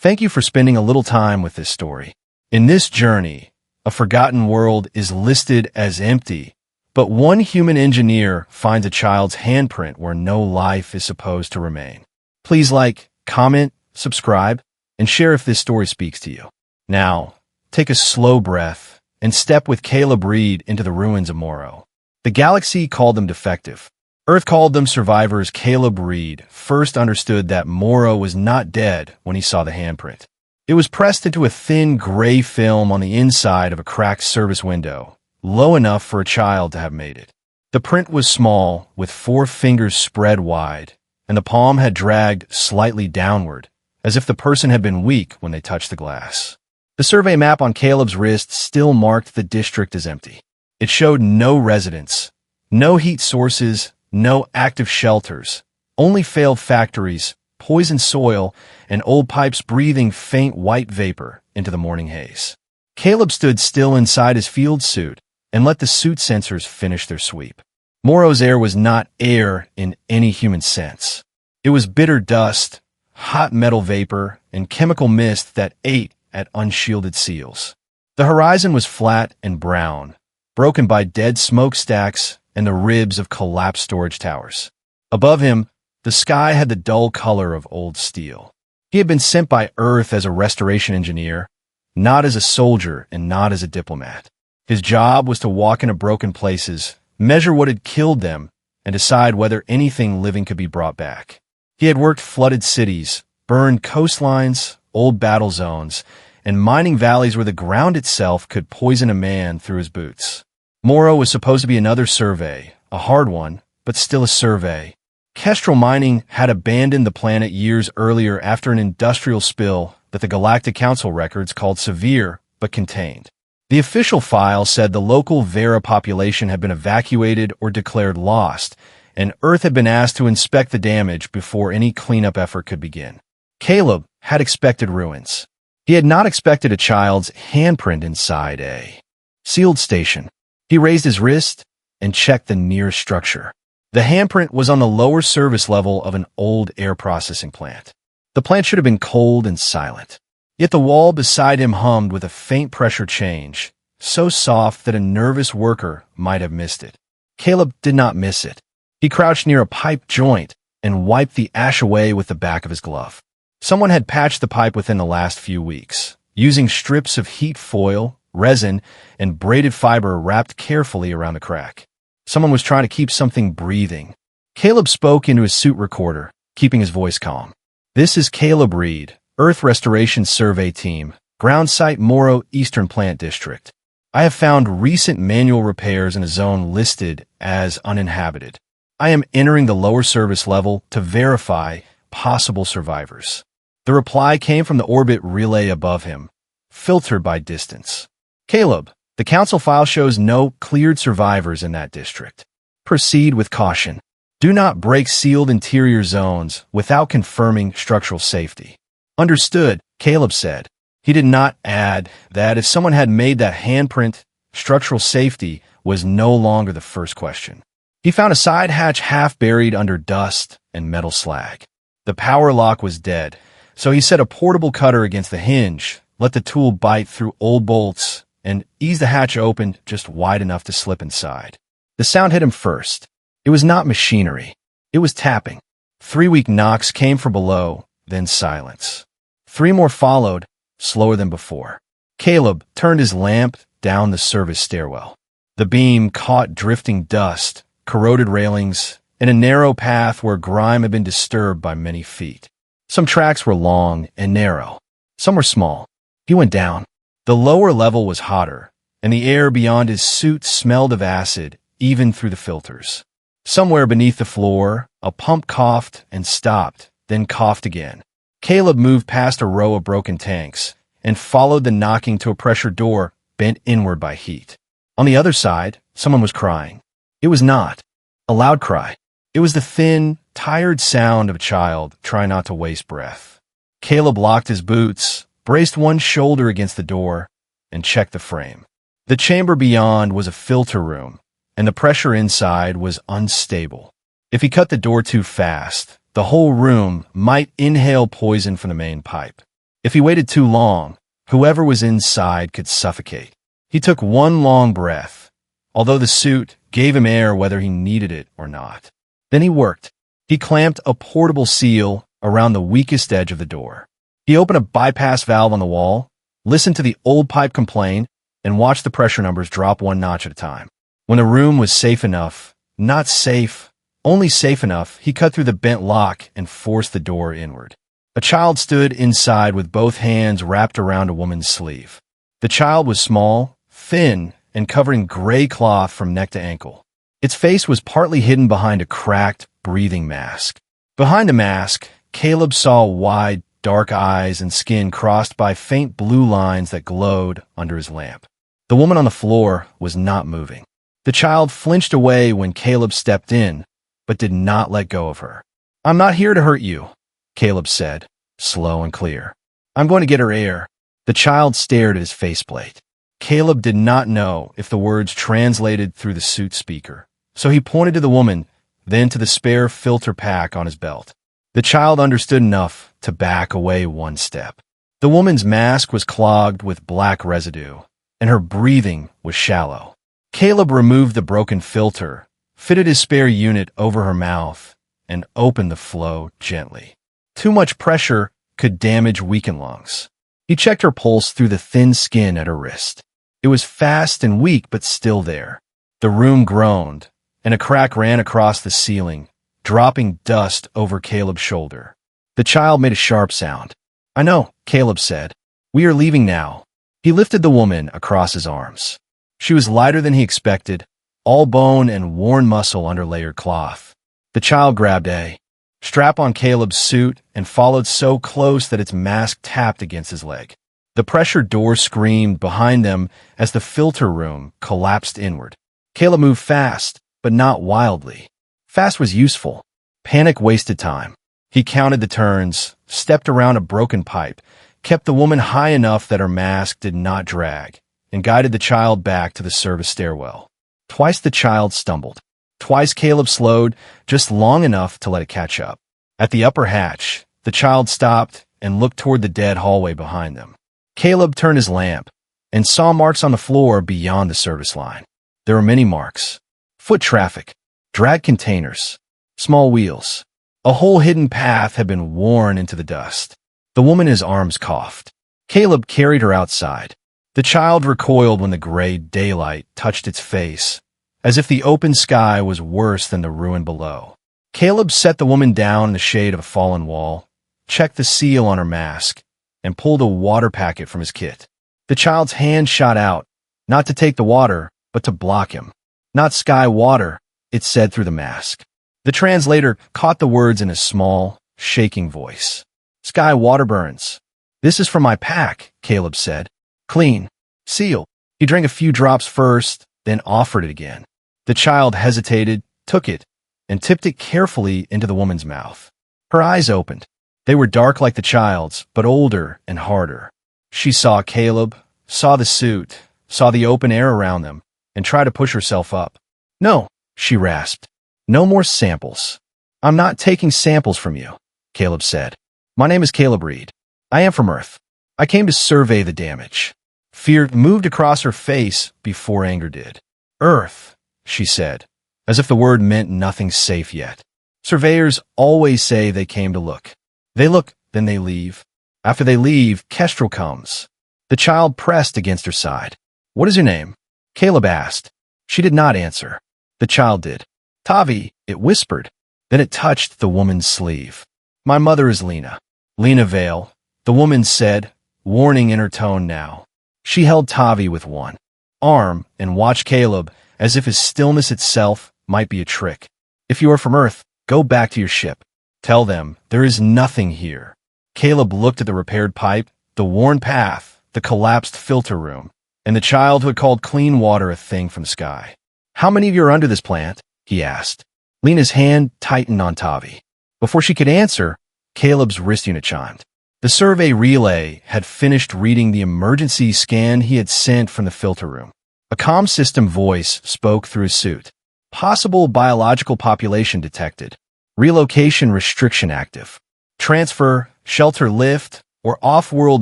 Thank you for spending a little time with this story. In this journey, a forgotten world is listed as empty, but one human engineer finds a child's handprint where no life is supposed to remain. Please like, comment, subscribe, and share if this story speaks to you. Now, take a slow breath and step with Caleb Reed into the ruins of Morrow. The galaxy called them defective. Earth called them survivors. Caleb Reed first understood that Morrow was not dead when he saw the handprint. It was pressed into a thin gray film on the inside of a cracked service window, low enough for a child to have made it. The print was small, with 4 fingers spread wide, and the palm had dragged slightly downward, as if the person had been weak when they touched the glass. The survey map on Caleb's wrist still marked the district as empty. It showed no residents, no heat sources, no active shelters, only failed factories, poisoned soil, and old pipes breathing faint white vapor into the morning haze. Caleb stood still inside his field suit and let the suit sensors finish their sweep. Morrow's air was not air in any human sense. It was bitter dust, hot metal vapor, and chemical mist that ate at unshielded seals. The horizon was flat and brown, broken by dead smokestacks and the ribs of collapsed storage towers. Above him, the sky had the dull color of old steel. He had been sent by Earth as a restoration engineer, not as a soldier and not as a diplomat. His job was to walk into broken places, measure what had killed them, and decide whether anything living could be brought back. He had worked flooded cities, burned coastlines, old battle zones, and mining valleys where the ground itself could poison a man through his boots. Morrow was supposed to be another survey, a hard one, but still a survey. Kestrel Mining had abandoned the planet years earlier after an industrial spill that the Galactic Council records called severe but contained. The official file said the local Veyra population had been evacuated or declared lost, and Earth had been asked to inspect the damage before any cleanup effort could begin. Caleb had expected ruins. He had not expected a child's handprint inside a sealed station. He raised his wrist and checked the nearest structure. The handprint was on the lower service level of an old air processing plant. The plant should have been cold and silent. Yet the wall beside him hummed with a faint pressure change, so soft that a nervous worker might have missed it. Caleb did not miss it. He crouched near a pipe joint and wiped the ash away with the back of his glove. Someone had patched the pipe within the last few weeks, using strips of heat foil, resin, and braided fiber wrapped carefully around the crack. Someone was trying to keep something breathing. Caleb spoke into his suit recorder, keeping his voice calm. "This is Caleb Reed, Earth Restoration Survey Team, Ground Site Morrow Eastern Plant District. I have found recent manual repairs in a zone listed as uninhabited. I am entering the lower service level to verify possible survivors." The reply came from the orbit relay above him, filtered by distance. "Caleb, the council file shows no cleared survivors in that district. Proceed with caution. Do not break sealed interior zones without confirming structural safety." "Understood," Caleb said. He did not add that if someone had made that handprint, structural safety was no longer the first question. He found a side hatch half buried under dust and metal slag. The power lock was dead, so he set a portable cutter against the hinge, let the tool bite through old bolts, and eased the hatch open just wide enough to slip inside. The sound hit him first. It was not machinery. It was tapping. 3 weak knocks came from below, then silence. 3 more followed, slower than before. Caleb turned his lamp down the service stairwell. The beam caught drifting dust, corroded railings, and a narrow path where grime had been disturbed by many feet. Some tracks were long and narrow. Some were small. He went down. The lower level was hotter, and the air beyond his suit smelled of acid, even through the filters. Somewhere beneath the floor, a pump coughed and stopped, then coughed again. Caleb moved past a row of broken tanks and followed the knocking to a pressure door bent inward by heat. On the other side, someone was crying. It was not a loud cry. It was the thin, tired sound of a child trying not to waste breath. Caleb locked his boots, braced one shoulder against the door, and checked the frame. The chamber beyond was a filter room, and the pressure inside was unstable. If he cut the door too fast, the whole room might inhale poison from the main pipe. If he waited too long, whoever was inside could suffocate. He took one long breath, although the suit gave him air whether he needed it or not. Then he worked. He clamped a portable seal around the weakest edge of the door. He opened a bypass valve on the wall, listened to the old pipe complain, and watched the pressure numbers drop one notch at a time. When the room was safe enough, not safe, only safe enough, he cut through the bent lock and forced the door inward. A child stood inside with both hands wrapped around a woman's sleeve. The child was small, thin, and covered in gray cloth from neck to ankle. Its face was partly hidden behind a cracked, breathing mask. Behind the mask, Caleb saw wide, dark eyes and skin crossed by faint blue lines that glowed under his lamp. The woman on the floor was not moving. The child flinched away when Caleb stepped in, but did not let go of her. "I'm not here to hurt you," Caleb said, slow and clear. "I'm going to get her air." The child stared at his faceplate. Caleb did not know if the words translated through the suit speaker, so he pointed to the woman, then to the spare filter pack on his belt. The child understood enough to back away one step. The woman's mask was clogged with black residue, and her breathing was shallow. Caleb removed the broken filter, fitted his spare unit over her mouth, and opened the flow gently. Too much pressure could damage weakened lungs. He checked her pulse through the thin skin at her wrist. It was fast and weak, but still there. The room groaned, and a crack ran across the ceiling, dropping dust over Caleb's shoulder. The child made a sharp sound. "I know," Caleb said. "We are leaving now." He lifted the woman across his arms. She was lighter than he expected, all bone and worn muscle under layered cloth. The child grabbed a strap on Caleb's suit and followed so close that its mask tapped against his leg. The pressure door screamed behind them as the filter room collapsed inward. Caleb moved fast, but not wildly. Fast was useful. Panic wasted time. He counted the turns, stepped around a broken pipe, kept the woman high enough that her mask did not drag, and guided the child back to the service stairwell. Twice the child stumbled. Twice Caleb slowed, just long enough to let it catch up. At the upper hatch, the child stopped and looked toward the dead hallway behind them. Caleb turned his lamp and saw marks on the floor beyond the service line. There were many marks. Foot traffic, drag containers, small wheels. A whole hidden path had been worn into the dust. The woman in his arms coughed. Caleb carried her outside. The child recoiled when the gray daylight touched its face, as if the open sky was worse than the ruin below. Caleb set the woman down in the shade of a fallen wall, checked the seal on her mask, and pulled a water packet from his kit. The child's hand shot out, not to take the water, but to block him. "Not sky water," it said through the mask. The translator caught the words in a small, shaking voice. "Sky water burns." "This is from my pack," Caleb said. "Clean. Seal." He drank a few drops first, then offered it again. The child hesitated, took it, and tipped it carefully into the woman's mouth. Her eyes opened. They were dark like the child's, but older and harder. She saw Caleb, saw the suit, saw the open air around them, and tried to push herself up. "No," she rasped. "No more samples." "I'm not taking samples from you," Caleb said. "My name is Caleb Reed. I am from Earth. I came to survey the damage." Fear moved across her face before anger did. "Earth," she said, as if the word meant nothing safe yet. "Surveyors always say they came to look. They look, then they leave. After they leave, Kestrel comes." The child pressed against her side. "What is your name?" Caleb asked. She did not answer. The child did. "Tavi," it whispered. Then it touched the woman's sleeve. "My mother is Lena." "Lena Vale," the woman said, warning in her tone now. She held Tavi with one arm and watched Caleb as if his stillness itself might be a trick. "If you are from Earth, go back to your ship. Tell them there is nothing here." Caleb looked at the repaired pipe, the worn path, the collapsed filter room, and the child who had called clean water a thing from the sky. "How many of you are under this plant?" he asked. Lena's hand tightened on Tavi. Before she could answer, Caleb's wrist unit chimed. The survey relay had finished reading the emergency scan he had sent from the filter room. A comm system voice spoke through his suit. "Possible biological population detected. Relocation restriction active. Transfer, shelter lift, or off-world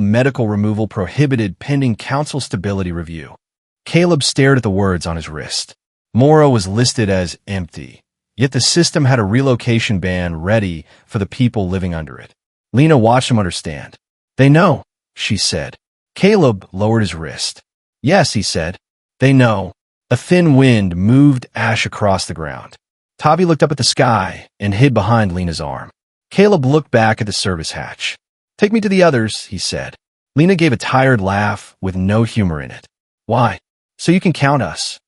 medical removal prohibited pending council stability review. Caleb stared at the words on his wrist. Morrow was listed as empty, yet the system had a relocation ban ready for the people living under it. Lena watched him understand. They know, she said. Caleb lowered his wrist. Yes, he said. They know. A thin wind moved ash across the ground. Tavi looked up at the sky and hid behind Lena's arm. Caleb looked back at the service hatch. Take me to the others, he said. Lena gave a tired laugh with no humor in it. Why? So you can count us.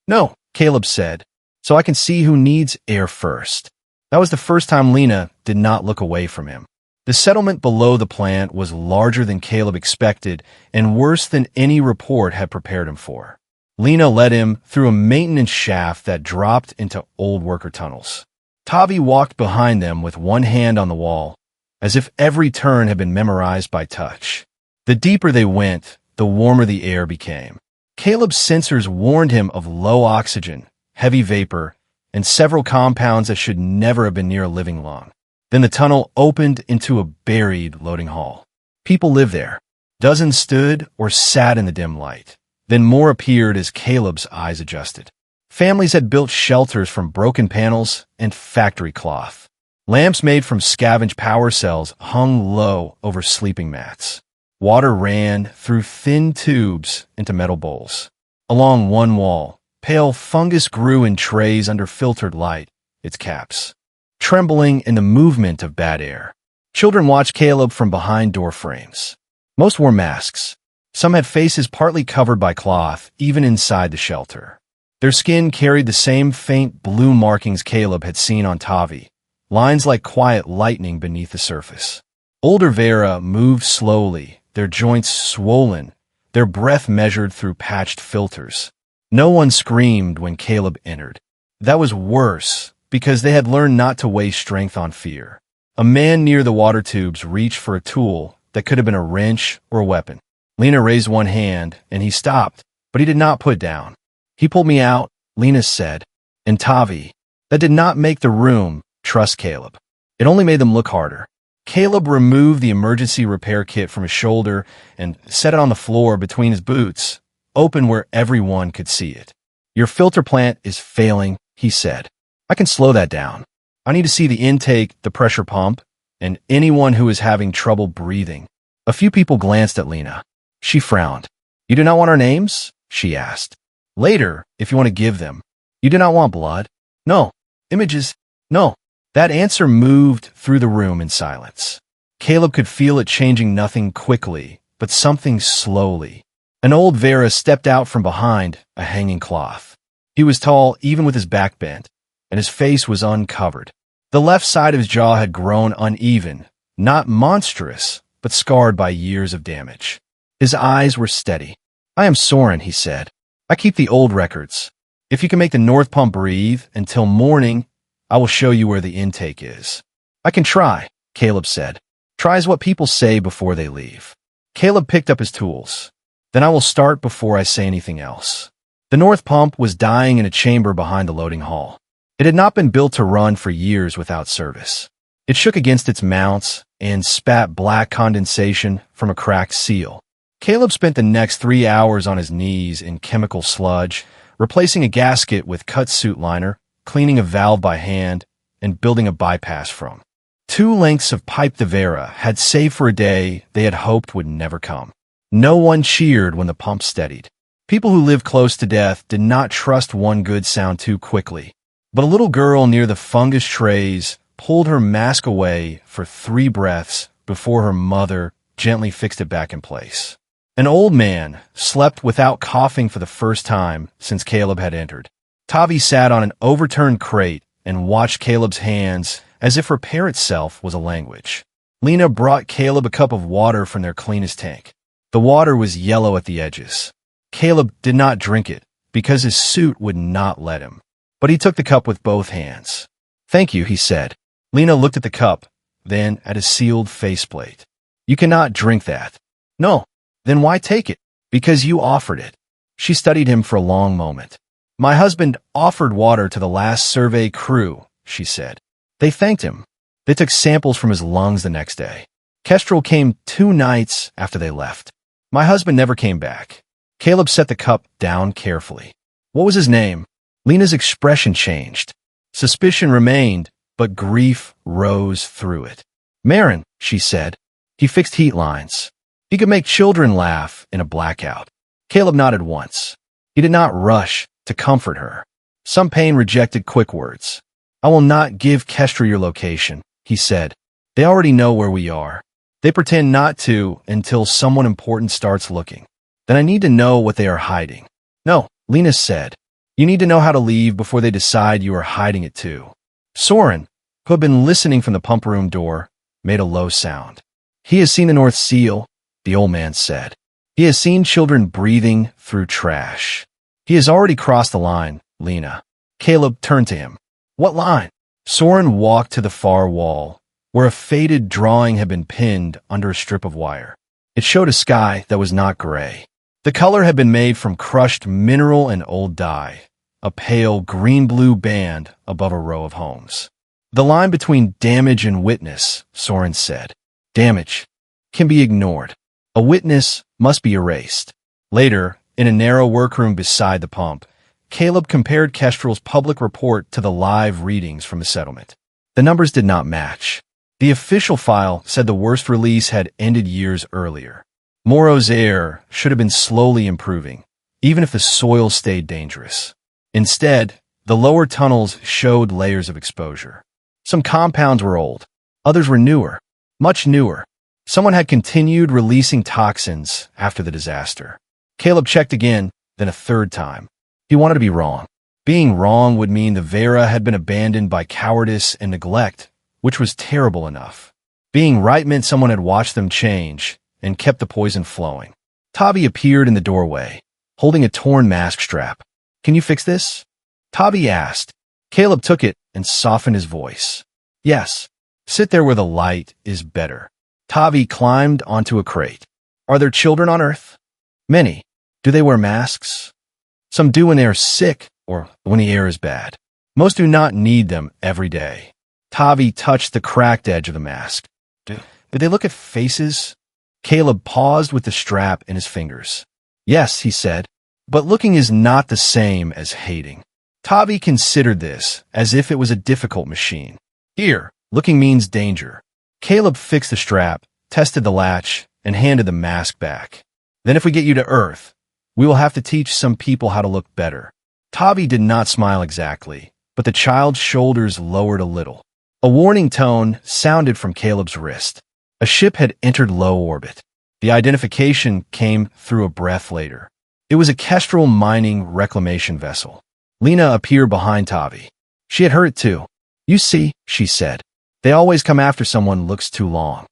No, Caleb said, so I can see who needs air first. That was the first time Lena did not look away from him. The settlement below the plant was larger than Caleb expected and worse than any report had prepared him for. Lena led him through a maintenance shaft that dropped into old worker tunnels. Tavi walked behind them with one hand on the wall, as if every turn had been memorized by touch. The deeper they went, the warmer the air became. Caleb's sensors warned him of low oxygen, heavy vapor, and several compounds that should never have been near a living lung. Then the tunnel opened into a buried loading hall. People lived there. Dozens stood or sat in the dim light. Then more appeared as Caleb's eyes adjusted. Families had built shelters from broken panels and factory cloth. Lamps made from scavenged power cells hung low over sleeping mats. Water ran through thin tubes into metal bowls. Along one wall, pale fungus grew in trays under filtered light, its caps trembling in the movement of bad air. Children watched Caleb from behind door frames. Most wore masks. Some had faces partly covered by cloth, even inside the shelter. Their skin carried the same faint blue markings Caleb had seen on Tavi, lines like quiet lightning beneath the surface. Older Veyra moved slowly, their joints swollen, their breath measured through patched filters. No one screamed when Caleb entered. That was worse, because they had learned not to waste strength on fear. A man near the water tubes reached for a tool that could have been a wrench or a weapon. Lena raised one hand, and he stopped, but he did not put down. He pulled me out, Lena said. And Tavi. That did not make the room trust Caleb. It only made them look harder. Caleb removed the emergency repair kit from his shoulder and set it on the floor between his boots, open where everyone could see it. Your filter plant is failing, he said. I can slow that down. I need to see the intake, the pressure pump, and anyone who is having trouble breathing. A few people glanced at Lena. She frowned. You do not want our names? She asked. Later, if you want to give them. You do not want blood? No. Images? No. That answer moved through the room in silence. Caleb could feel it changing nothing quickly, but something slowly. An old Veyra stepped out from behind a hanging cloth. He was tall even with his back bent, and his face was uncovered. The left side of his jaw had grown uneven, not monstrous, but scarred by years of damage. His eyes were steady. I am Soren, he said. I keep the old records. If you can make the north pump breathe until morning, I will show you where the intake is. I can try, Caleb said. Try is what people say before they leave. Caleb picked up his tools. Then I will start before I say anything else. The north pump was dying in a chamber behind the loading hall. It had not been built to run for years without service. It shook against its mounts and spat black condensation from a cracked seal. Caleb spent the next 3 hours on his knees in chemical sludge, replacing a gasket with cut suit liner, cleaning a valve by hand, and building a bypass from. 2 lengths of pipe the Veyra had saved for a day they had hoped would never come. No one cheered when the pump steadied. People who lived close to death did not trust one good sound too quickly. But a little girl near the fungus trays pulled her mask away for 3 breaths before her mother gently fixed it back in place. An old man slept without coughing for the first time since Caleb had entered. Tavi sat on an overturned crate and watched Caleb's hands as if repair itself was a language. Lena brought Caleb a cup of water from their cleanest tank. The water was yellow at the edges. Caleb did not drink it because his suit would not let him. But he took the cup with both hands. Thank you, he said. Lena looked at the cup, then at his sealed faceplate. You cannot drink that. No. Then why take it? Because you offered it. She studied him for a long moment. My husband offered water to the last survey crew, she said. They thanked him. They took samples from his lungs the next day. Kestrel came 2 nights after they left. My husband never came back. Caleb set the cup down carefully. What was his name? Lena's expression changed. Suspicion remained, but grief rose through it. Marin, she said. He fixed heat lines. He could make children laugh in a blackout. Caleb nodded once. He did not rush to comfort her. Some pain rejected quick words. I will not give Kestrel your location, he said. They already know where we are. They pretend not to until someone important starts looking. Then I need to know what they are hiding. No, Lena said. You need to know how to leave before they decide you are hiding it too. Soren, who had been listening from the pump room door, made a low sound. He has seen the North Seal, the old man said. He has seen children breathing through trash. He has already crossed the line, Lena. Caleb turned to him. What line? Soren walked to the far wall, where a faded drawing had been pinned under a strip of wire. It showed a sky that was not gray. The color had been made from crushed mineral and old dye, a pale green-blue band above a row of homes. The line between damage and witness, Soren said. Damage can be ignored. A witness must be erased. Later, in a narrow workroom beside the pump, Caleb compared Kestrel's public report to the live readings from the settlement. The numbers did not match. The official file said the worst release had ended years earlier. Morrow's air should have been slowly improving, even if the soil stayed dangerous. Instead, the lower tunnels showed layers of exposure. Some compounds were old. Others were newer, much newer. Someone had continued releasing toxins after the disaster. Caleb checked again, then a third time. He wanted to be wrong. Being wrong would mean the Veyra had been abandoned by cowardice and neglect, which was terrible enough. Being right meant someone had watched them change and kept the poison flowing. Tavi appeared in the doorway, holding a torn mask strap. Can you fix this? Tavi asked. Caleb took it and softened his voice. Yes. Sit there where the light is better. Tavi climbed onto a crate. Are there children on Earth? Many. Do they wear masks? Some do when they are sick or when the air is bad. Most do not need them every day. Tavi touched the cracked edge of the mask. Did they look at faces? Caleb paused with the strap in his fingers. Yes, he said, but looking is not the same as hating. Tavi considered this as if it was a difficult machine. Here, looking means danger. Caleb fixed the strap, tested the latch, and handed the mask back. Then if we get you to Earth, we will have to teach some people how to look better. Tavi did not smile exactly, but the child's shoulders lowered a little. A warning tone sounded from Caleb's wrist. A ship had entered low orbit. The identification came through a breath later. It was a Kestrel mining reclamation vessel. Lena appeared behind Tavi. She had heard it too. You see, she said. They always come after someone looks too long.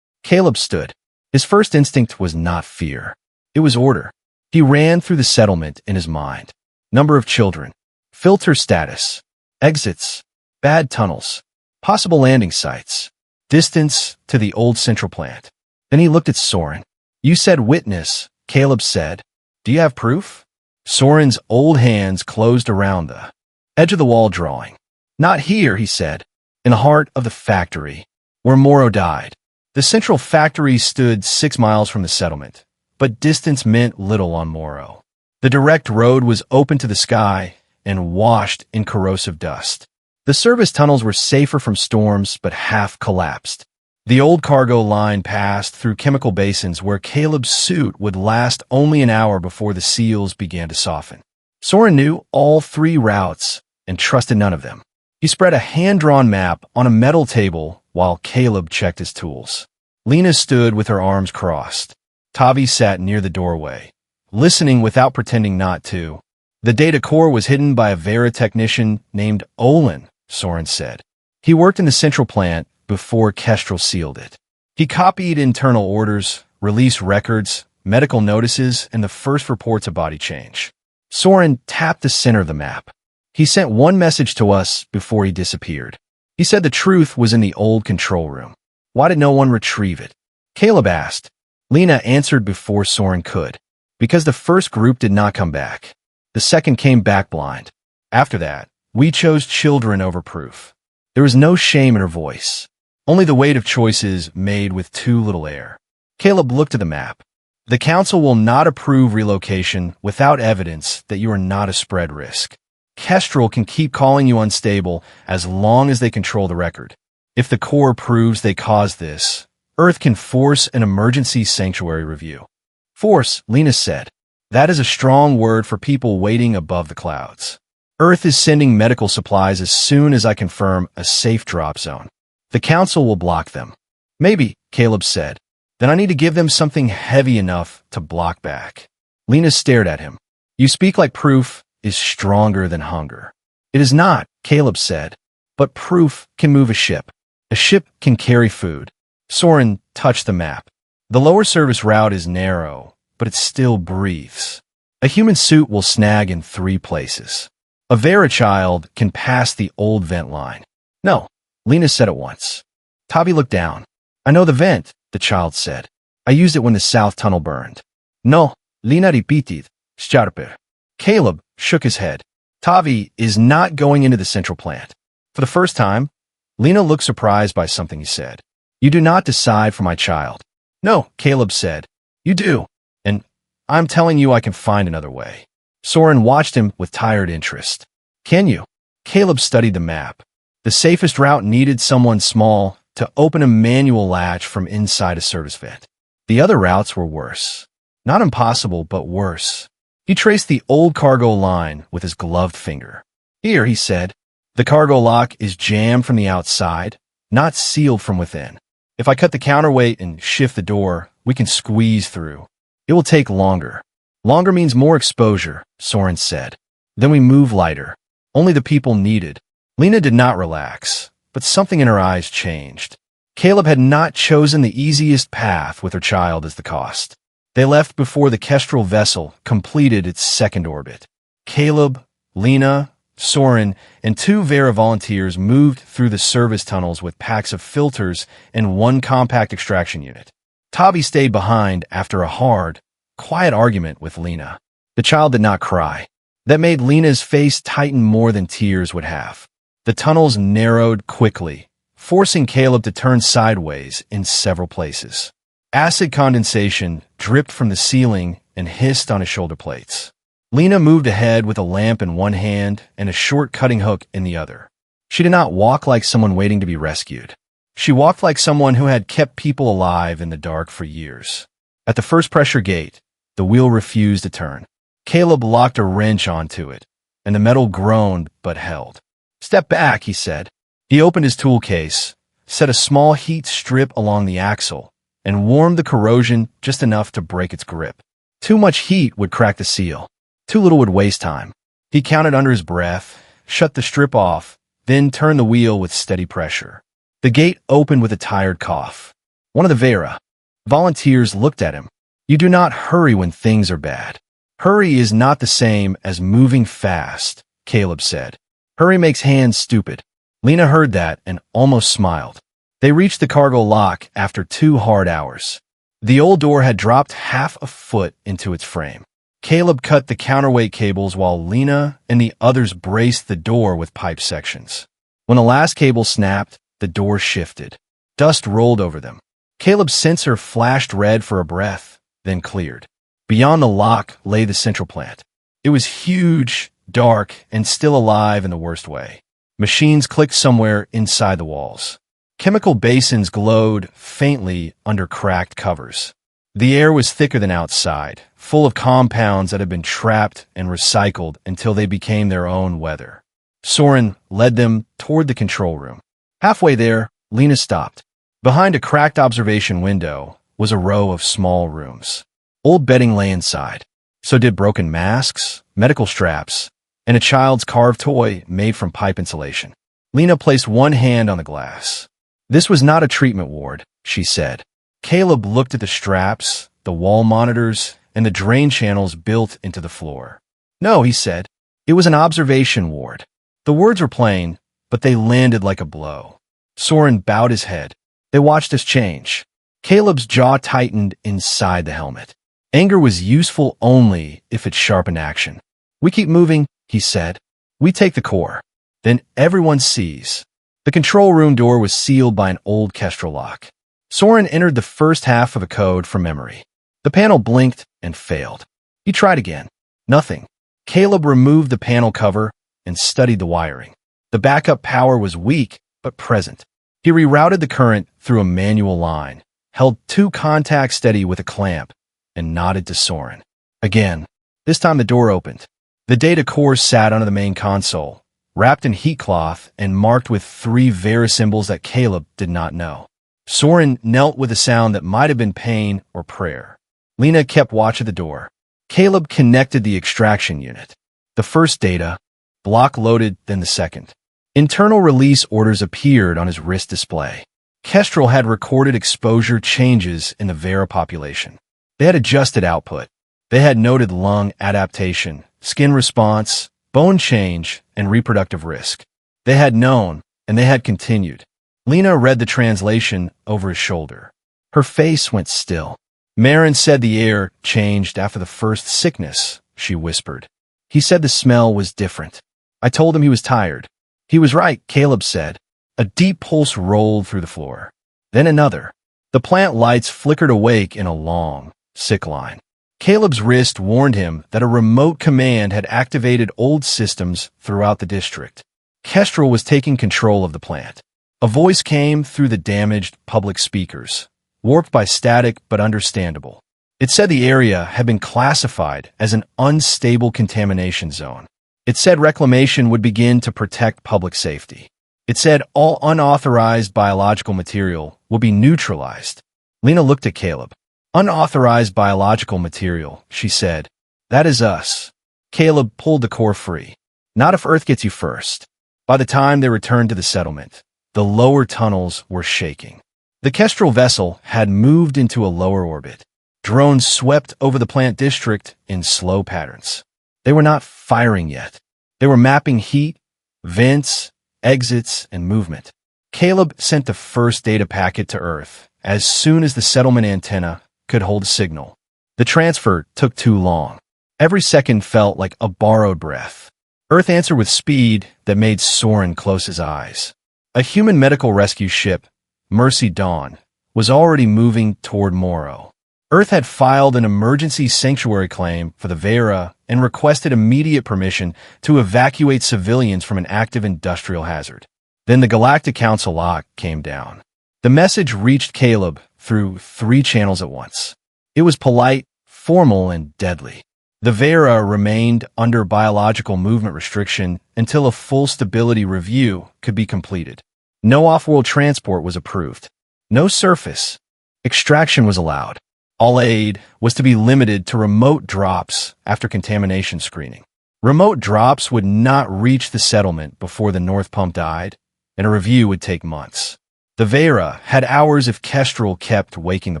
Caleb stood. His first instinct was not fear. It was order. He ran through the settlement in his mind. Number of children. Filter status. Exits. Bad tunnels. Possible landing sites. Distance to the old central plant. Then he looked at Soren. You said witness, Caleb said. Do you have proof? Soren's old hands closed around the edge of the wall drawing. Not here, he said. In the heart of the factory, where Morrow died. The central factory stood 6 miles from the settlement, but distance meant little on Morrow. The direct road was open to the sky and washed in corrosive dust. The service tunnels were safer from storms, but half collapsed. The old cargo line passed through chemical basins where Caleb's suit would last only an hour before the seals began to soften. Soren knew all 3 routes and trusted none of them. He spread a hand-drawn map on a metal table while Caleb checked his tools. Lena stood with her arms crossed. Tavi sat near the doorway, listening without pretending not to. The data core was hidden by a Veyra technician named Olin, Soren said. He worked in the central plant before Kestrel sealed it. He copied internal orders, release records, medical notices, and the first reports of body change. Soren tapped the center of the map. He sent one message to us before he disappeared. He said the truth was in the old control room. Why did no one retrieve it? Caleb asked. Lena answered before Soren could. Because the first group did not come back. The second came back blind. After that, we chose children over proof. There was no shame in her voice. only the weight of choices made with too little air. Caleb looked at the map. The council will not approve relocation without evidence that you are not a spread risk. Kestrel can keep calling you unstable as long as they control the record. If the core proves they caused this, Earth can force an emergency sanctuary review. Force, Lena said. That is a strong word for people waiting above the clouds. Earth is sending medical supplies as soon as I confirm a safe drop zone. The council will block them. Maybe, Caleb said. Then I need to give them something heavy enough to block back. Lena stared at him. You speak like proof is stronger than hunger. It is not, Caleb said. But proof can move a ship. A ship can carry food. Soren touched the map. The lower service route is narrow, but it still breathes. A human suit will snag in 3 places. A Veyra child can pass the old vent line. No, Lena said at once. Tavi looked down. I know the vent, the child said. I used it when the south tunnel burned. No, Lena repeated, sharper. Caleb shook his head. Tavi is not going into the central plant. For the first time, Lena looked surprised by something he said. You do not decide for my child. No, Caleb said. You do. And I'm telling you I can find another way. Soren watched him with tired interest. Can you? Caleb studied the map. The safest route needed someone small to open a manual latch from inside a service vent. The other routes were worse. Not impossible, but worse. He traced the old cargo line with his gloved finger. Here, he said, the cargo lock is jammed from the outside, not sealed from within. If I cut the counterweight and shift the door, we can squeeze through. It will take longer. Longer means more exposure, Soren said. Then we move lighter. Only the people needed. Lena did not relax, but something in her eyes changed. Caleb had not chosen the easiest path with her child as the cost. They left before the Kestrel vessel completed its second orbit. Caleb, Lena, Soren, and 2 Veyra volunteers moved through the service tunnels with packs of filters and 1 compact extraction unit. Tavi stayed behind after a hard, quiet argument with Lena. The child did not cry. That made Lena's face tighten more than tears would have. The tunnels narrowed quickly, forcing Caleb to turn sideways in several places. Acid condensation dripped from the ceiling and hissed on his shoulder plates. Lena moved ahead with a lamp in one hand and a short cutting hook in the other. She did not walk like someone waiting to be rescued. She walked like someone who had kept people alive in the dark for years. At the first pressure gate, the wheel refused to turn. Caleb locked a wrench onto it, and the metal groaned but held. Step back, he said. He opened his tool case, set a small heat strip along the axle, and warmed the corrosion just enough to break its grip. Too much heat would crack the seal. Too little would waste time. He counted under his breath, shut the strip off, then turned the wheel with steady pressure. The gate opened with a tired cough. One of the Veyra volunteers looked at him. You do not hurry when things are bad. Hurry is not the same as moving fast, Caleb said. Hurry makes hands stupid. Lena heard that and almost smiled. They reached the cargo lock after 2 hard hours. The old door had dropped half a foot into its frame. Caleb cut the counterweight cables while Lena and the others braced the door with pipe sections. When the last cable snapped, the door shifted. Dust rolled over them. Caleb's sensor flashed red for a breath, then cleared. Beyond the lock lay the central plant. It was huge, dark, and still alive in the worst way. Machines clicked somewhere inside the walls. Chemical basins glowed faintly under cracked covers. The air was thicker than outside, full of compounds that had been trapped and recycled until they became their own weather. Soren led them toward the control room. Halfway there, Lena stopped. Behind a cracked observation window was a row of small rooms. Old bedding lay inside. So did broken masks, medical straps, and a child's carved toy made from pipe insulation. Lena placed one hand on the glass. This was not a treatment ward, she said. Caleb looked at the straps, the wall monitors, and the drain channels built into the floor. No, he said. It was an observation ward. The words were plain, but they landed like a blow. Soren bowed his head. They watched us change. Caleb's jaw tightened inside the helmet. Anger was useful only if it sharpened action. We keep moving, he said. We take the core. Then everyone sees. The control room door was sealed by an old Kestrel lock. Soren entered the first half of a code from memory. The panel blinked and failed. He tried again. Nothing. Caleb removed the panel cover and studied the wiring. The backup power was weak, but present. He rerouted the current through a manual line, held 2 contacts steady with a clamp, and nodded to Soren. Again. This time the door opened. The data core sat under the main console, wrapped in heat cloth and marked with 3 Veyra symbols that Caleb did not know. Soren knelt with a sound that might have been pain or prayer. Lena kept watch at the door. Caleb connected the extraction unit. The first data, block loaded, then the second. Internal release orders appeared on his wrist display. Kestrel had recorded exposure changes in the Veyra population. They had adjusted output. They had noted lung adaptation, skin response, bone change, and reproductive risk. They had known, and they had continued. Lena read the translation over his shoulder. Her face went still. Marin said the air changed after the first sickness, she whispered. He said the smell was different. I told him he was tired. He was right, Caleb said. A deep pulse rolled through the floor. Then another. The plant lights flickered awake in a long, sick line. Caleb's wrist warned him that a remote command had activated old systems throughout the district. Kestrel was taking control of the plant. A voice came through the damaged public speakers, warped by static but understandable. It said the area had been classified as an unstable contamination zone. It said reclamation would begin to protect public safety. It said all unauthorized biological material will be neutralized. Lena looked at Caleb. Unauthorized biological material, she said. That is us. Caleb pulled the core free. Not if Earth gets you first. By the time they returned to the settlement, the lower tunnels were shaking. The Kestrel vessel had moved into a lower orbit. Drones swept over the plant district in slow patterns. They were not firing yet. They were mapping heat, vents, exits, and movement. Caleb sent the first data packet to Earth as soon as the settlement antenna could hold a signal. The transfer took too long. Every second felt like a borrowed breath. Earth answered with speed that made Soren close his eyes. A human medical rescue ship, Mercy Dawn, was already moving toward Morrow. Earth had filed an emergency sanctuary claim for the Veyra and requested immediate permission to evacuate civilians from an active industrial hazard. Then the Galactic Council lock came down. The message reached Caleb through 3 channels at once. It was polite, formal, and deadly. The Veyra remained under biological movement restriction until a full stability review could be completed. No off-world transport was approved. No surface. Extraction was allowed. All aid was to be limited to remote drops after contamination screening. Remote drops would not reach the settlement before the North Pump died, and a review would take months. The Veyra had hours if Kestrel kept waking the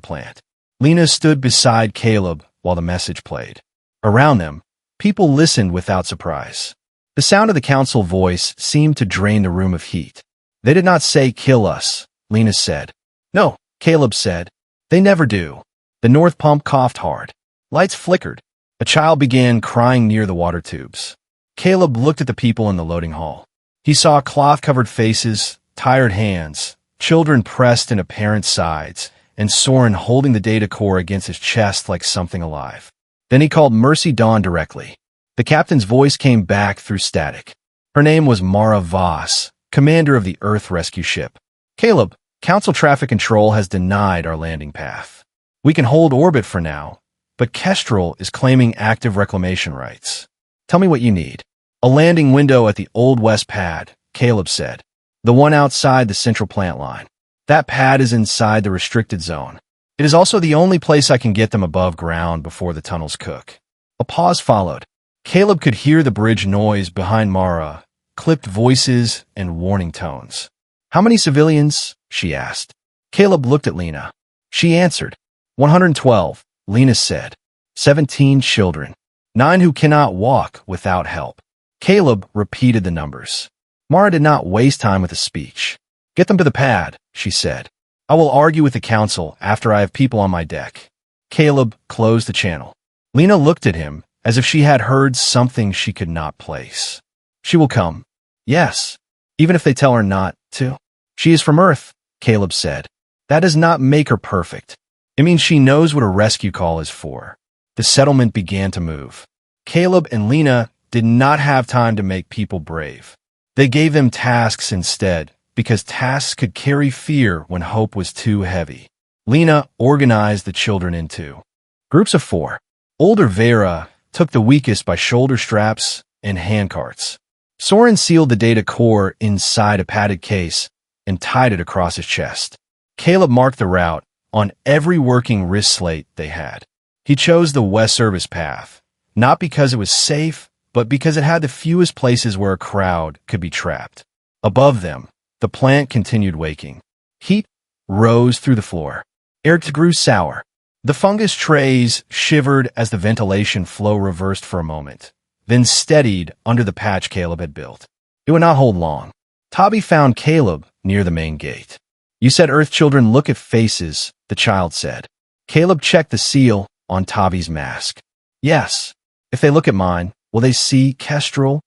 plant. Lena stood beside Caleb while the message played. Around them, people listened without surprise. The sound of the council voice seemed to drain the room of heat. They did not say, "Kill us," Lena said. "No," Caleb said. "They never do." The North Pump coughed hard. Lights flickered. A child began crying near the water tubes. Caleb looked at the people in the loading hall. He saw cloth-covered faces, tired hands, children pressed into parents' sides, and Soren holding the data core against his chest like something alive. Then he called Mercy Dawn directly. The captain's voice came back through static. Her name was Mara Voss, commander of the Earth rescue ship. "Caleb, Council Traffic Control has denied our landing path. We can hold orbit for now, but Kestrel is claiming active reclamation rights. Tell me what you need." "A landing window at the Old West pad," Caleb said. "The one outside the central plant line. That pad is inside the restricted zone. It is also the only place I can get them above ground before the tunnels cook." A pause followed. Caleb could hear the bridge noise behind Mara, clipped voices and warning tones. "How many civilians?" she asked. Caleb looked at Lena. She answered. 112, Lena said. 17 children. 9 who cannot walk without help. Caleb repeated the numbers. Mara did not waste time with a speech. "Get them to the pad," she said. "I will argue with the council after I have people on my deck." Caleb closed the channel. Lena looked at him as if she had heard something she could not place. "She will come." "Yes." even if they tell her not to. She is from Earth, Caleb said. That does not make her perfect. It means she knows what a rescue call is for. The settlement began to move. Caleb and Lena did not have time to make people brave. They gave them tasks instead, because tasks could carry fear when hope was too heavy. Lena organized the children into groups of 4. Older Veyra took the weakest by shoulder straps and handcarts. Soren sealed the data core inside a padded case and tied it across his chest. Caleb marked the route on every working wrist slate they had. He chose the West Service path, not because it was safe, but because it had the fewest places where a crowd could be trapped. Above them, the plant continued waking. Heat rose through the floor. Air grew sour. The fungus trays shivered as the ventilation flow reversed for a moment, then steadied under the patch Caleb had built. It would not hold long. Tavi found Caleb near the main gate. You said Earth children look at faces, the child said. Caleb checked the seal on Tavi's mask. Yes. If they look at mine, will they see Kestrel?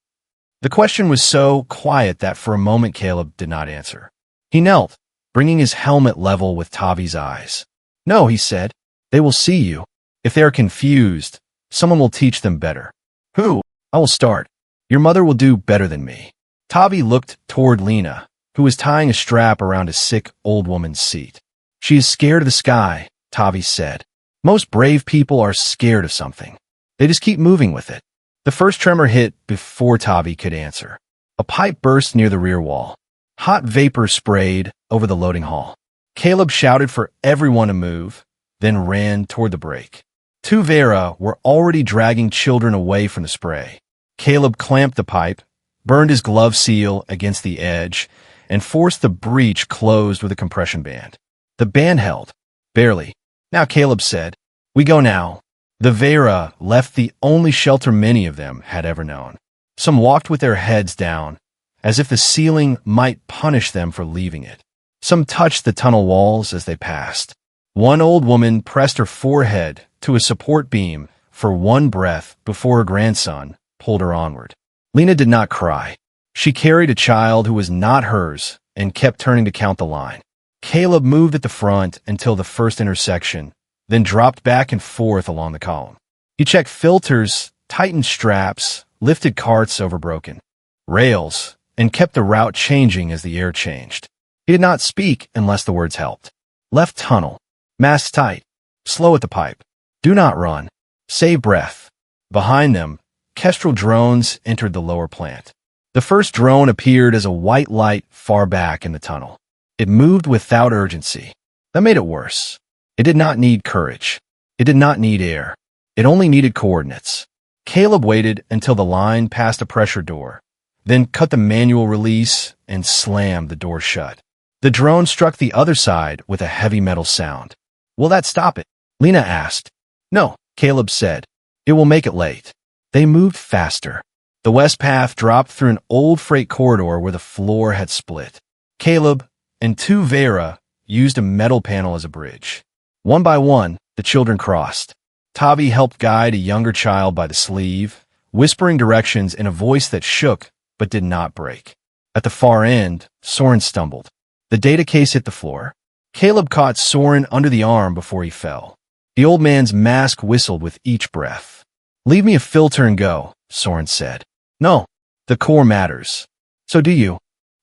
The question was so quiet that for a moment Caleb did not answer. He knelt, bringing his helmet level with Tavi's eyes. No, he said. They will see you. If they are confused, someone will teach them better. Who? I will start. Your mother will do better than me. Tavi looked toward Lena, who was tying a strap around a sick old woman's seat. She is scared of the sky, Tavi said. Most brave people are scared of something. They just keep moving with it. The first tremor hit before Tavi could answer. A pipe burst near the rear wall. Hot vapor sprayed over the loading hall. Caleb shouted for everyone to move, then ran toward the break. 2 Veyra were already dragging children away from the spray. Caleb clamped the pipe, burned his glove seal against the edge, and forced the breach closed with a compression band. The band held. Barely. Now Caleb said, "We go now." The Veyra left the only shelter many of them had ever known. Some walked with their heads down, as if the ceiling might punish them for leaving it. Some touched the tunnel walls as they passed. One old woman pressed her forehead to a support beam for one breath before her grandson pulled her onward. Lena did not cry. She carried a child who was not hers and kept turning to count the line. Caleb moved at the front until the first intersection, then dropped back and forth along the column. He checked filters, tightened straps, lifted carts over broken rails, and kept the route changing as the air changed. He did not speak unless the words helped. Left tunnel. Mask tight. Slow at the pipe. Do not run. Save breath. Behind them, Kestrel drones entered the lower plant. The first drone appeared as a white light far back in the tunnel. It moved without urgency. That made it worse. It did not need courage. It did not need air. It only needed coordinates. Caleb waited until the line passed a pressure door, then cut the manual release and slammed the door shut. The drone struck the other side with a heavy metal sound. Will that stop it? Lena asked. No, Caleb said. It will make it late. They moved faster. The west path dropped through an old freight corridor where the floor had split. Caleb and 2 Veyra used a metal panel as a bridge. One by one, the children crossed. Tavi helped guide a younger child by the sleeve, whispering directions in a voice that shook but did not break. At the far end, Soren stumbled. The data case hit the floor. Caleb caught Soren under the arm before he fell. The old man's mask whistled with each breath. Leave me a filter and go, Soren said. No, the core matters. So do you.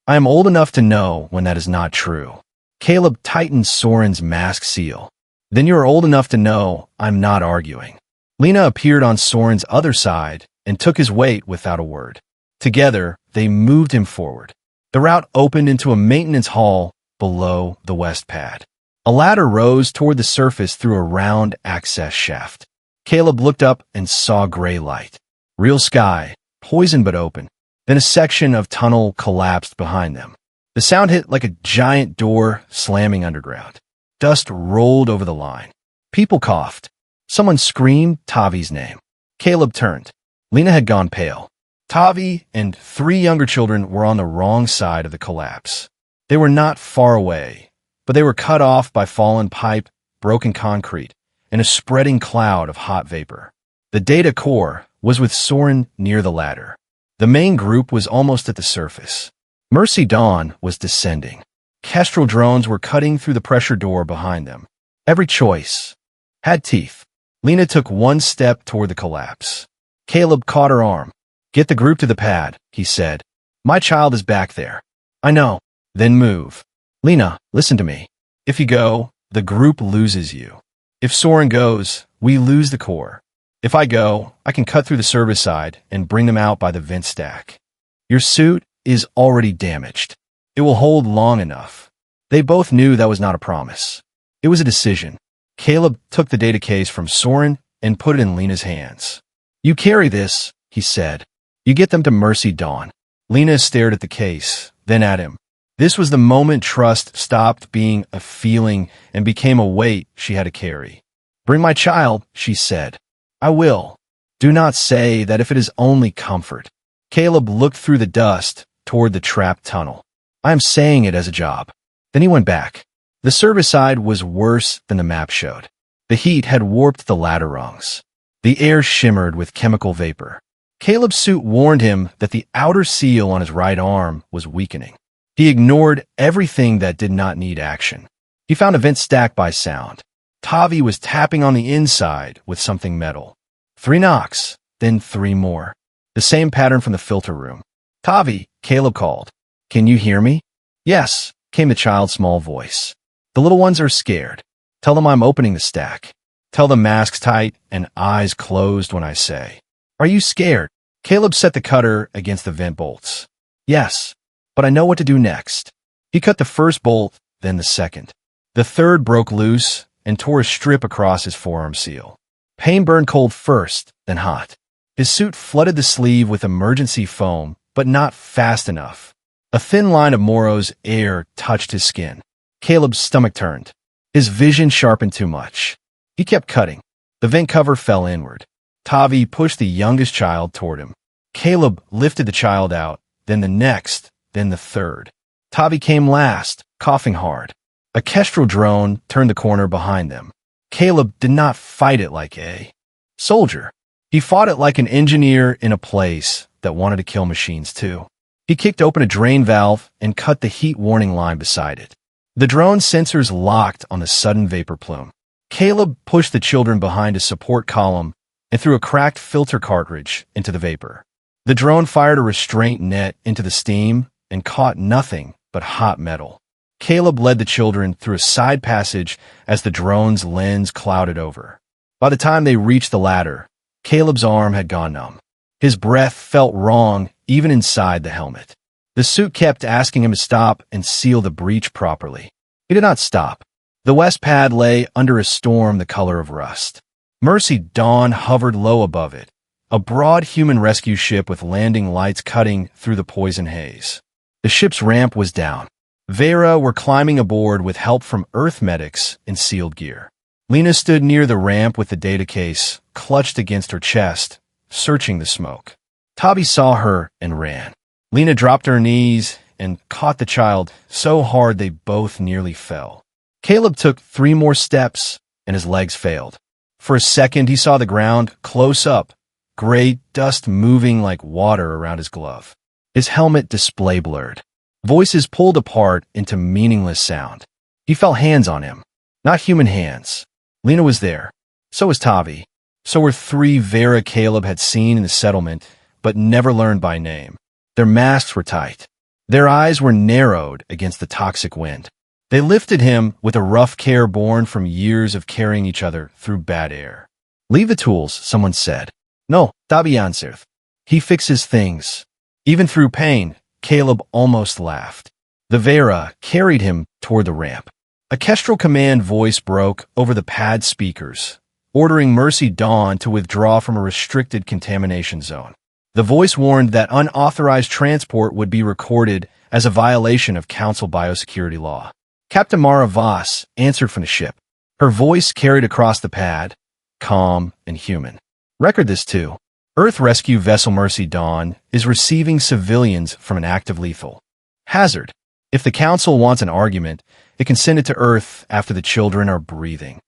I am old enough to know when that is not true. Caleb tightened Soren's mask seal. Then you are old enough to know I'm not arguing. Lena appeared on Soren's other side and took his weight without a word. Together, they moved him forward. The route opened into a maintenance hall below the west pad. A ladder rose toward the surface through a round access shaft. Caleb looked up and saw gray light. Real sky, poison but open. Then a section of tunnel collapsed behind them. The sound hit like a giant door slamming underground. Dust rolled over the line. People coughed. Someone screamed Tavi's name. Caleb turned. Lena had gone pale. Tavi and 3 younger children were on the wrong side of the collapse. They were not far away, but they were cut off by fallen pipe, broken concrete, and a spreading cloud of hot vapor. The data core was with Soren near the ladder. The main group was almost at the surface. Mercy Dawn was descending. Kestrel drones were cutting through the pressure door behind them. Every choice had teeth. Lena took one step toward the collapse. Caleb caught her arm. "Get the group to the pad," he said. "My child is back there." "I know." "Then move." "Lena, listen to me. If you go, the group loses you. If Soren goes, we lose the core. If I go, I can cut through the service side and bring them out by the vent stack. Your suit is already damaged. It will hold long enough." They both knew that was not a promise. It was a decision. Caleb took the data case from Soren and put it in Lena's hands. "You carry this," he said. "You get them to Mercy Dawn." Lena stared at the case, then at him. This was the moment trust stopped being a feeling and became a weight she had to carry. "Bring my child," she said. "I will. Do not say that if it is only comfort." Caleb looked through the dust toward the trapped tunnel. "I am saying it as a job." Then he went back. The service side was worse than the map showed. The heat had warped the ladder rungs. The air shimmered with chemical vapor. Caleb's suit warned him that the outer seal on his right arm was weakening. He ignored everything that did not need action. He found a vent stack by sound. Tavi was tapping on the inside with something metal. 3 knocks, then 3 more. The same pattern from the filter room. "Tavi," Caleb called. "Can you hear me?" "Yes," came the child's small voice. "The little ones are scared. Tell them I'm opening the stack. Tell them masks tight and eyes closed when I say." "Are you scared?" Caleb set the cutter against the vent bolts. "Yes, but I know what to do next." He cut the first bolt, then the second. The third broke loose and tore a strip across his forearm seal. Pain burned cold first, then hot. His suit flooded the sleeve with emergency foam, but not fast enough. A thin line of Morrow's air touched his skin. Caleb's stomach turned. His vision sharpened too much. He kept cutting. The vent cover fell inward. Tavi pushed the youngest child toward him. Caleb lifted the child out, then the next, then the third. Tavi came last, coughing hard. A Kestrel drone turned the corner behind them. Caleb did not fight it like a soldier. He fought it like an engineer in a place that wanted to kill machines too. He kicked open a drain valve and cut the heat warning line beside it. The drone sensors locked on the sudden vapor plume. Caleb pushed the children behind a support column and threw a cracked filter cartridge into the vapor. The drone fired a restraint net into the steam and caught nothing but hot metal. Caleb led the children through a side passage as the drone's lens clouded over. By the time they reached the ladder, Caleb's arm had gone numb. His breath felt wrong even inside the helmet. The suit kept asking him to stop and seal the breach properly. He did not stop. The west pad lay under a storm the color of rust. Mercy Dawn hovered low above it, a broad human rescue ship with landing lights cutting through the poison haze. The ship's ramp was down. Veyra were climbing aboard with help from Earth medics in sealed gear. Lena stood near the ramp with the data case clutched against her chest, searching the smoke. Tavi saw her and ran. Lena dropped to her knees and caught the child so hard they both nearly fell. Caleb took 3 more steps and his legs failed. For a second he saw the ground close up, gray dust moving like water around his glove. His helmet display blurred. Voices pulled apart into meaningless sound. He felt hands on him, not human hands. Lena was there. So was Tavi. So were 3 Veyra Caleb had seen in the settlement, but never learned by name. Their masks were tight. Their eyes were narrowed against the toxic wind. They lifted him with a rough care born from years of carrying each other through bad air. "Leave the tools," someone said. "No, Tavi answered. He fixes things." Even through pain, Caleb almost laughed. The Veyra carried him toward the ramp. A Kestrel command voice broke over the pad speakers, ordering Mercy Dawn to withdraw from a restricted contamination zone. The voice warned that unauthorized transport would be recorded as a violation of Council biosecurity law. Captain Mara Voss answered from the ship. Her voice carried across the pad, calm and human. "Record this too. Earth rescue vessel Mercy Dawn is receiving civilians from an active lethal hazard. If the Council wants an argument, it can send it to Earth after the children are breathing."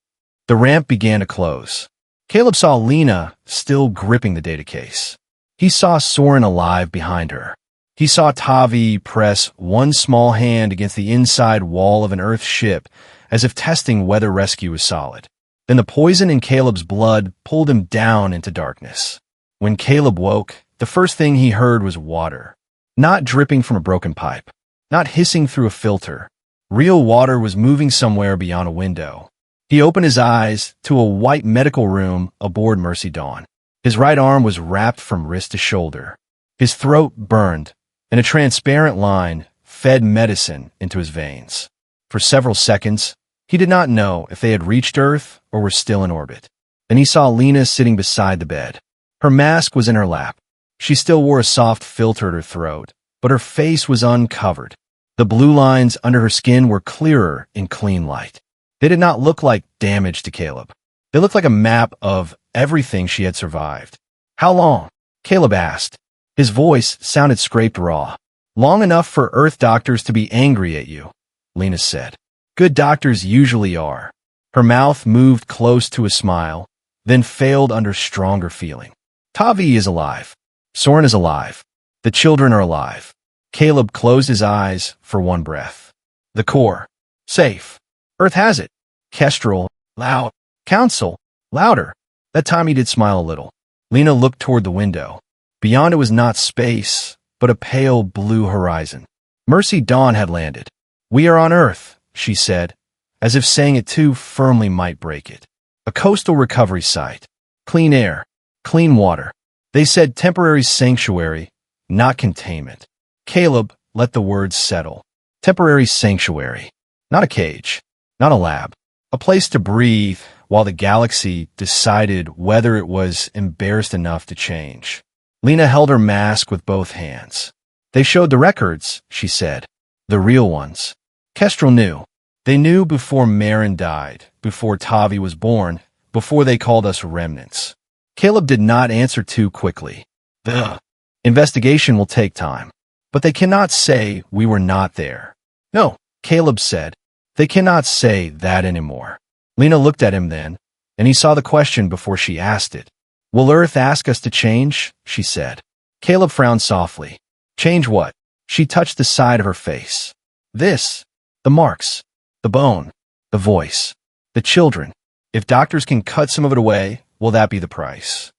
The ramp began to close. Caleb saw Lena still gripping the data case. He saw Soren alive behind her. He saw Tavi press one small hand against the inside wall of an Earth ship, as if testing whether rescue was solid. Then the poison in Caleb's blood pulled him down into darkness. When Caleb woke, the first thing he heard was water. Not dripping from a broken pipe. Not hissing through a filter. Real water was moving somewhere beyond a window. He opened his eyes to a white medical room aboard Mercy Dawn. His right arm was wrapped from wrist to shoulder. His throat burned, and a transparent line fed medicine into his veins. For several seconds, he did not know if they had reached Earth or were still in orbit. Then he saw Lena sitting beside the bed. Her mask was in her lap. She still wore a soft filter at her throat, but her face was uncovered. The blue lines under her skin were clearer in clean light. They did not look like damage to Caleb. They looked like a map of everything she had survived. "How long?" Caleb asked. His voice sounded scraped raw. "Long enough for Earth doctors to be angry at you," Lena said. "Good doctors usually are." Her mouth moved close to a smile, then failed under stronger feeling. "Tavi is alive. Soren is alive. The children are alive." Caleb closed his eyes for one breath. "The core. Safe. Earth has it." Kestrel. Loud. Council. Louder. That time he did smile a little. Lena looked toward the window. Beyond it was not space, but a pale blue horizon. Mercy Dawn had landed. "We are on Earth," she said, as if saying it too firmly might break it. "A coastal recovery site. Clean air. Clean water." They said temporary sanctuary, not containment. Caleb let the words settle. Temporary sanctuary. Not a cage. Not a lab. A place to breathe while the galaxy decided whether it was embarrassed enough to change. Lena held her mask with both hands. "They showed the records," she said. "The real ones." Kestrel knew. They knew before Marin died, before Tavi was born, before they called us remnants. Caleb did not answer too quickly. "The investigation will take time. But they cannot say we were not there." "No," Caleb said. "They cannot say that anymore." Lena looked at him then, and he saw the question before she asked it. "Will Earth ask us to change?" she said. Caleb frowned softly. "Change what?" She touched the side of her face. "This. The marks. The bone. The voice. The children. If doctors can cut some of it away, will that be the price?"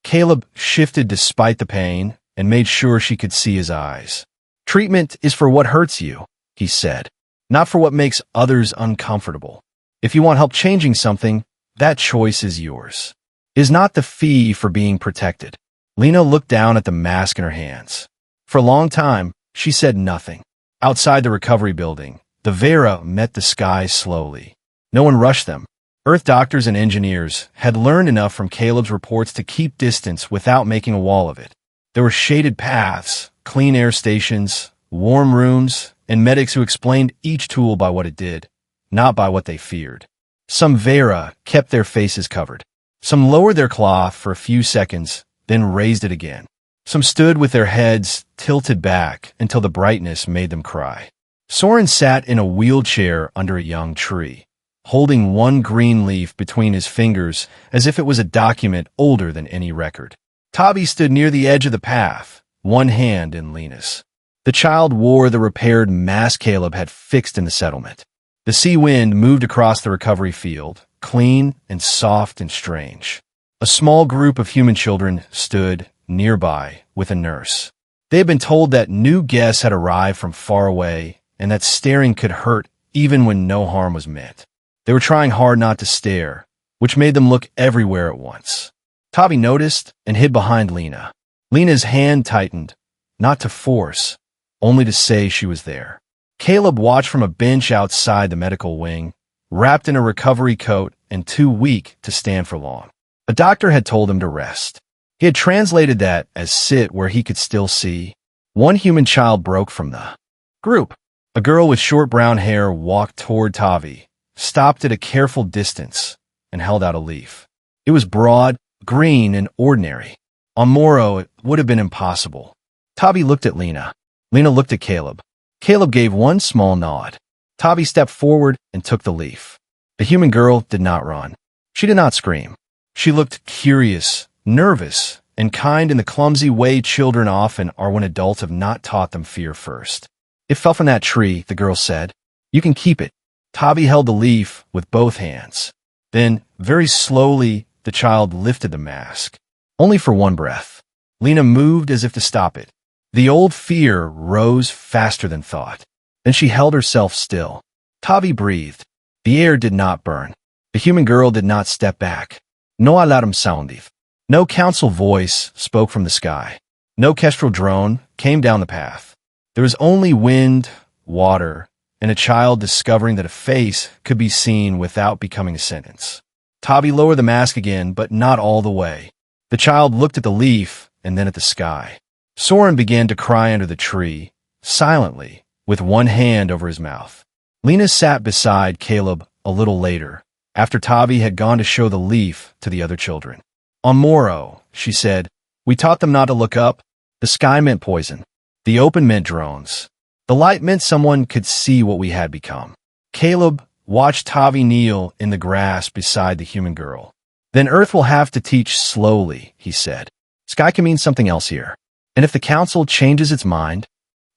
Caleb shifted despite the pain and made sure she could see his eyes. "Treatment is for what hurts you," he said, "not for what makes others uncomfortable. If you want help changing something, that choice is yours. It is not the fee for being protected." Lena looked down at the mask in her hands. For a long time, she said nothing. Outside the recovery building, the Veyra met the sky slowly. No one rushed them. Earth doctors and engineers had learned enough from Caleb's reports to keep distance without making a wall of it. There were shaded paths, clean air stations, warm rooms, and medics who explained each tool by what it did, not by what they feared. Some Veyra kept their faces covered. Some lowered their cloth for a few seconds, then raised it again. Some stood with their heads tilted back until the brightness made them cry. Soren sat in a wheelchair under a young tree, holding one green leaf between his fingers as if it was a document older than any record. Tavi stood near the edge of the path, one hand in Lena's. The child wore the repaired mask Caleb had fixed in the settlement. The sea wind moved across the recovery field, clean and soft and strange. A small group of human children stood nearby with a nurse. They had been told that new guests had arrived from far away and that staring could hurt even when no harm was meant. They were trying hard not to stare, which made them look everywhere at once. Tavi noticed and hid behind Lena. Lena's hand tightened, not to force, only to say she was there. Caleb watched from a bench outside the medical wing, wrapped in a recovery coat and too weak to stand for long. A doctor had told him to rest. He had translated that as sit where he could still see. One human child broke from the group. A girl with short brown hair walked toward Tavi, stopped at a careful distance, and held out a leaf. It was broad, green, and ordinary. On Morrow, it would have been impossible. Tavi looked at Lena. Lena looked at Caleb. Caleb gave one small nod. Tavi stepped forward and took the leaf. The human girl did not run. She did not scream. She looked curious, nervous, and kind in the clumsy way children often are when adults have not taught them fear first. "It fell from that tree," the girl said. "You can keep it." Tavi held the leaf with both hands. Then, very slowly, the child lifted the mask. Only for one breath. Lena moved as if to stop it. The old fear rose faster than thought. Then she held herself still. Tavi breathed. The air did not burn. The human girl did not step back. No alarm sounded. No council voice spoke from the sky. No kestrel drone came down the path. There was only wind, water, and a child discovering that a face could be seen without becoming a sentence. Tavi lowered the mask again, but not all the way. The child looked at the leaf and then at the sky. Soren began to cry under the tree, silently, with one hand over his mouth. Lena sat beside Caleb a little later, after Tavi had gone to show the leaf to the other children. "On Morrow," she said, "we taught them not to look up. The sky meant poison. The open meant drones. The light meant someone could see what we had become." Caleb watched Tavi kneel in the grass beside the human girl. "Then Earth will have to teach slowly," he said. "Sky can mean something else here. And if the Council changes its mind,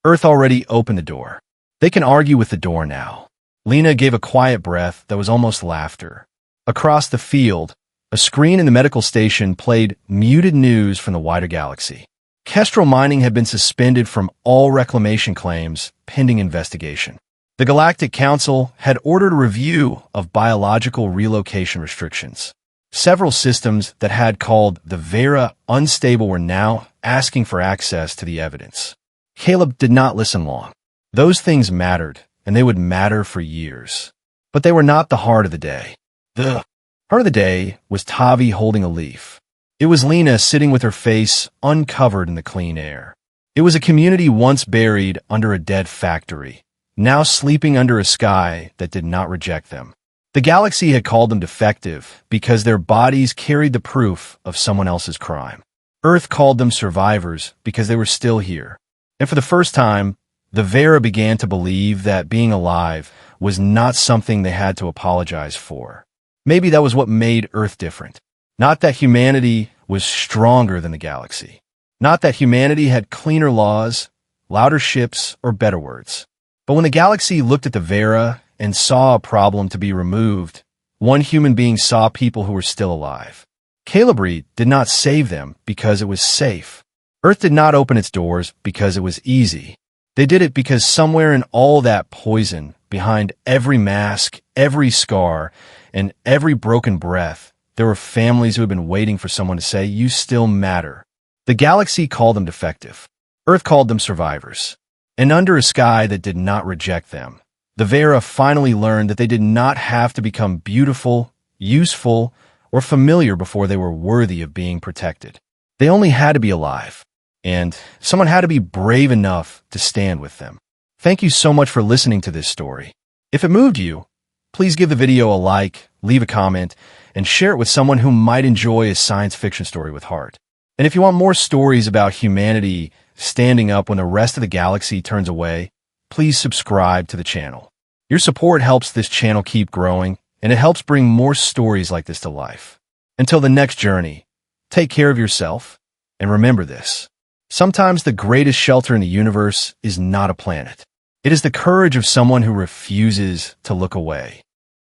Earth already opened the door. They can argue with the door now." Lena gave a quiet breath that was almost laughter. Across the field, a screen in the medical station played muted news from the wider galaxy. Kestrel mining had been suspended from all reclamation claims pending investigation. The Galactic Council had ordered a review of biological relocation restrictions. Several systems that had called the Veyra unstable were now asking for access to the evidence. Caleb did not listen long. Those things mattered, and they would matter for years. But they were not the heart of the day. The heart of the day was Tavi holding a leaf. It was Lena sitting with her face uncovered in the clean air. It was a community once buried under a dead factory, now sleeping under a sky that did not reject them. The galaxy had called them defective because their bodies carried the proof of someone else's crime. Earth called them survivors because they were still here. And for the first time, the Veyra began to believe that being alive was not something they had to apologize for. Maybe that was what made Earth different. Not that humanity was stronger than the galaxy. Not that humanity had cleaner laws, louder ships, or better words. But when the galaxy looked at the Veyra and saw a problem to be removed, one human being saw people who were still alive. Caleb did not save them because it was safe. Earth did not open its doors because it was easy. They did it because somewhere in all that poison, behind every mask, every scar, and every broken breath, there were families who had been waiting for someone to say, "You still matter." The galaxy called them defective. Earth called them survivors. And under a sky that did not reject them, the Veyra finally learned that they did not have to become beautiful, useful, or familiar before they were worthy of being protected. They only had to be alive. And someone had to be brave enough to stand with them. Thank you so much for listening to this story. If it moved you, please give the video a like, leave a comment, and share it with someone who might enjoy a science fiction story with heart. And if you want more stories about humanity standing up when the rest of the galaxy turns away, please subscribe to the channel. Your support helps this channel keep growing, and it helps bring more stories like this to life. Until the next journey, take care of yourself, and remember this. Sometimes the greatest shelter in the universe is not a planet. It is the courage of someone who refuses to look away.